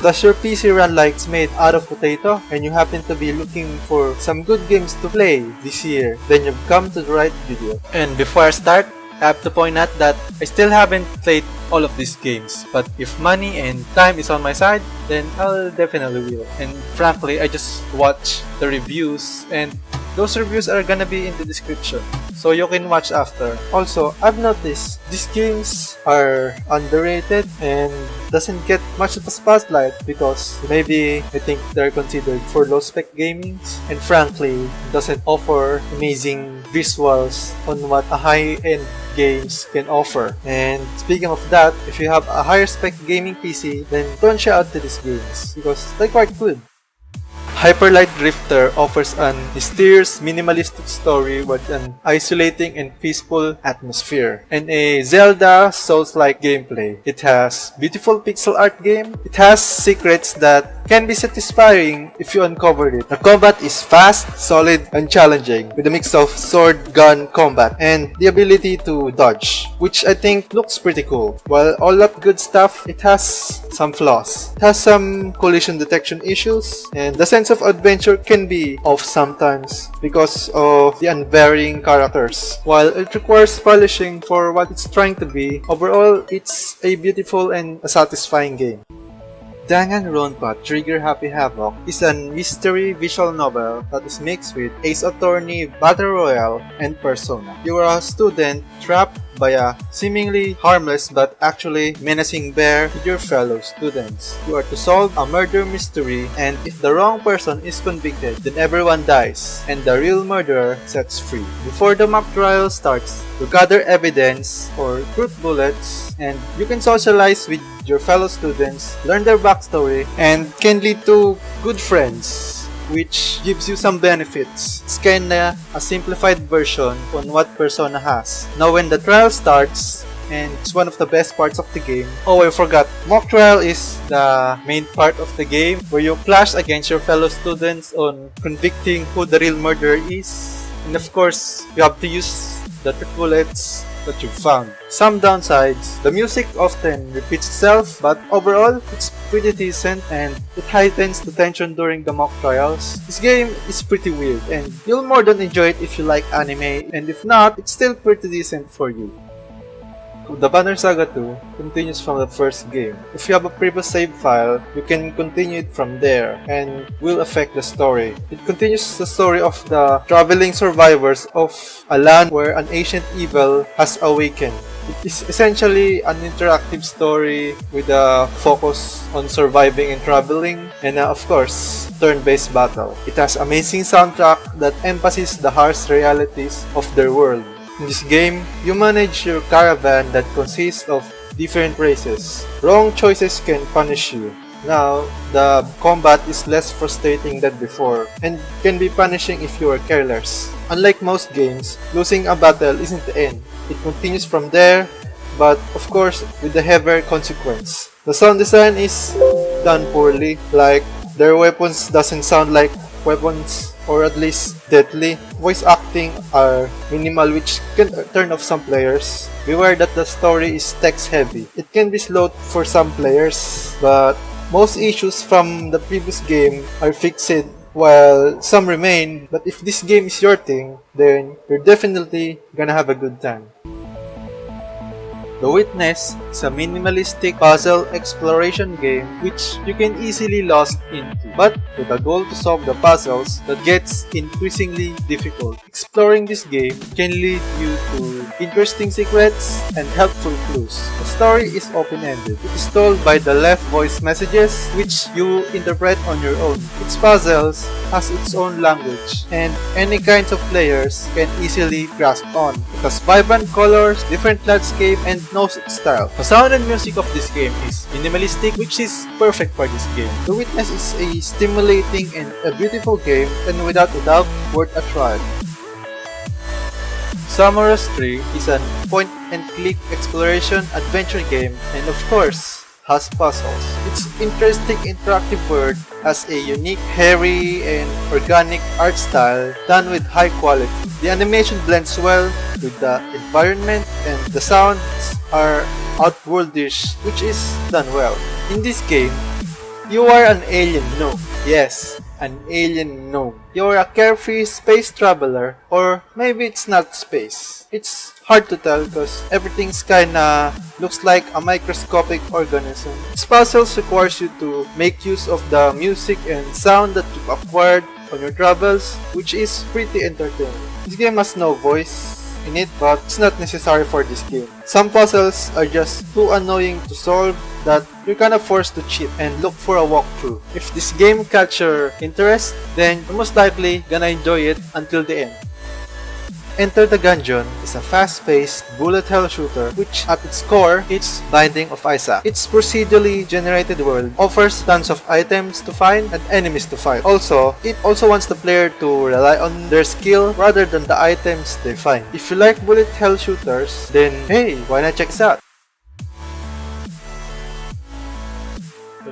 Does your PC run like it's made out of potato and you happen to be looking for some good games to play this year? Then you've come to the right video. And before I start, I have to point out that I still haven't played all of these games, but if money and time is on my side, then I'll definitely will. And frankly, I just watch the reviews, and those reviews are gonna be in the description, so you can watch after. Also, I've noticed these games are underrated and doesn't get much of a spotlight because maybe I think they're considered for low spec gaming, and frankly doesn't offer amazing visuals on what a high-end games can offer. And speaking of that, if you have a higher spec gaming PC, then don't shout out to these games because they're quite good. Hyperlight Drifter offers an mysterious, minimalistic story with an isolating and peaceful atmosphere, and a Zelda Souls-like gameplay. It has beautiful pixel art game. It has secrets that can be satisfying if you uncovered it. The combat is fast, solid, and challenging, with a mix of sword-gun combat and the ability to dodge, which I think looks pretty cool. While all that good stuff, it has some flaws. It has some collision detection issues, and the sense of adventure can be off sometimes because of the unvarying characters. While it requires polishing for what it's trying to be, overall, it's a beautiful and a satisfying game. Danganronpa Trigger Happy Havoc is a mystery visual novel that is mixed with Ace Attorney, Battle Royale, and Persona. You are a student trapped by a seemingly harmless but actually menacing bear with your fellow students. You are to solve a murder mystery, and if the wrong person is convicted, then everyone dies and the real murderer sets free. Before the mock trial starts, you gather evidence or truth bullets, and you can socialize with your fellow students, learn their backstory, and can lead to good friends, which gives you some benefits. It's kinda a simplified version on what Persona has. Now when the trial starts, and it's one of the best parts of the game. Oh, I forgot. Mock trial is the main part of the game where you clash against your fellow students on convicting who the real murderer is. And of course, you have to use the trick bullets that you found. Some downsides: the music often repeats itself, but overall, it's pretty decent and it heightens the tension during the mock trials. This game is pretty weird, and you'll more than enjoy it if you like anime, and if not, it's still pretty decent for you. The Banner Saga 2 continues from the first game. If you have a previous save file, you can continue it from there and will affect the story. It continues the story of the traveling survivors of a land where an ancient evil has awakened. It is essentially an interactive story with a focus on surviving and traveling, and of course, turn-based battle. It has amazing soundtrack that emphasizes the harsh realities of their world. In this game, you manage your caravan that consists of different races. Wrong choices can punish you. Now, the combat is less frustrating than before, and can be punishing if you are careless. Unlike most games, losing a battle isn't the end. It continues from there, but of course, with a heavier consequence. The sound design is done poorly, like their weapons doesn't sound like weapons, or at least deadly. Voice acting are minimal, which can turn off some players. Beware that the story is text heavy. It can be slow for some players, but most issues from the previous game are fixed, while some remain. But if this game is your thing, then you're definitely gonna have a good time. The Witness is a minimalistic puzzle exploration game which you can easily lost into, but with a goal to solve the puzzles that gets increasingly difficult. Exploring this game can lead you to interesting secrets and helpful clues. The story is open-ended. It is told by the left voice messages, which you interpret on your own. Its puzzles has its own language, and any kinds of players can easily grasp on. It has vibrant colors, different landscape, and knows its style. The sound and music of this game is minimalistic, which is perfect for this game. The Witness is a stimulating and a beautiful game, and without a doubt, worth a try. Summer's 3 is a point-and-click exploration adventure game, and of course, has puzzles. Its interesting interactive world has a unique, hairy, and organic art style done with high quality. The animation blends well with the environment, and the sounds are outworldish, which is done well. In this game, You are an alien gnome. Yes, an alien gnome. You're a carefree space traveler, or maybe it's not space. It's hard to tell because everything's kinda looks like a microscopic organism. Its puzzles requires you to make use of the music and sound that you've acquired on your travels, which is pretty entertaining. This game has no voice in it, but it's not necessary for this game. Some puzzles are just too annoying to solve that you're kinda forced to cheat and look for a walkthrough. If this game catch your interest, then you're most likely gonna enjoy it until the end. Enter the Gungeon is a fast-paced bullet hell shooter which at its core is Binding of Isaac. Its procedurally generated world offers tons of items to find and enemies to fight. Also, it also wants the player to rely on their skill rather than the items they find. If you like bullet hell shooters, then hey, why not check this out?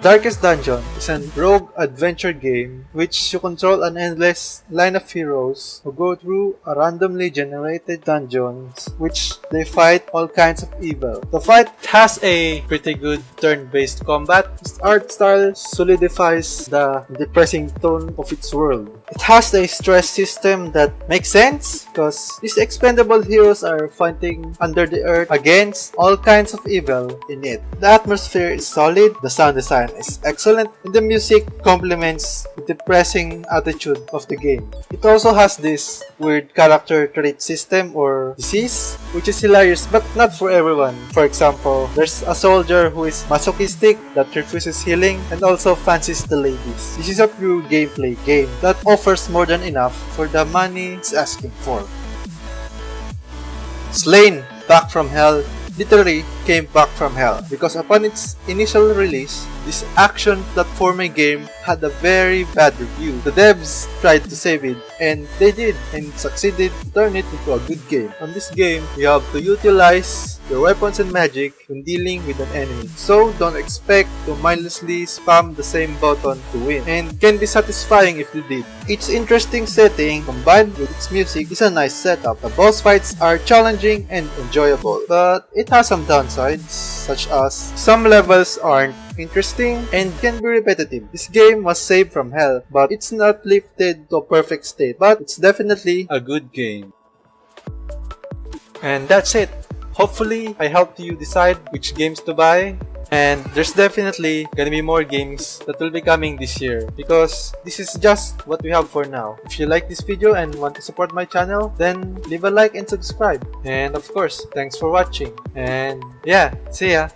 Darkest Dungeon is a rogue adventure game which you control an endless line of heroes who go through a randomly generated dungeons which they fight all kinds of evil. The fight has a pretty good turn-based combat. Its art style solidifies the depressing tone of its world. It has a stress system that makes sense because these expendable heroes are fighting under the earth against all kinds of evil in it. The atmosphere is solid, the sound design is excellent, and the music complements the depressing attitude of the game. It also has this weird character trait system or disease, which is hilarious but not for everyone. For example, there's a soldier who is masochistic that refuses healing and also fancies the ladies. This is a pure gameplay game that offers more than enough for the money it's asking for. Slain Back from Hell literally came back from hell because upon its initial release, this action platforming game had a very bad review. The devs tried to save it, and they did, and succeeded to turn it into a good game. On this game, you have to utilize your weapons and magic when dealing with an enemy. So don't expect to mindlessly spam the same button to win, and can be satisfying if you did. Its interesting setting combined with its music is a nice setup. The boss fights are challenging and enjoyable, but it has some downsides, such as some levels aren't interesting and can be repetitive. This game was saved from hell, but it's not lifted to a perfect state, but it's definitely a good game. And that's it. Hopefully, I helped you decide which games to buy. And there's definitely gonna be more games that will be coming this year because this is just what we have for now. If you like this video and want to support my channel, then leave a like and subscribe. And of course, thanks for watching. And yeah, see ya!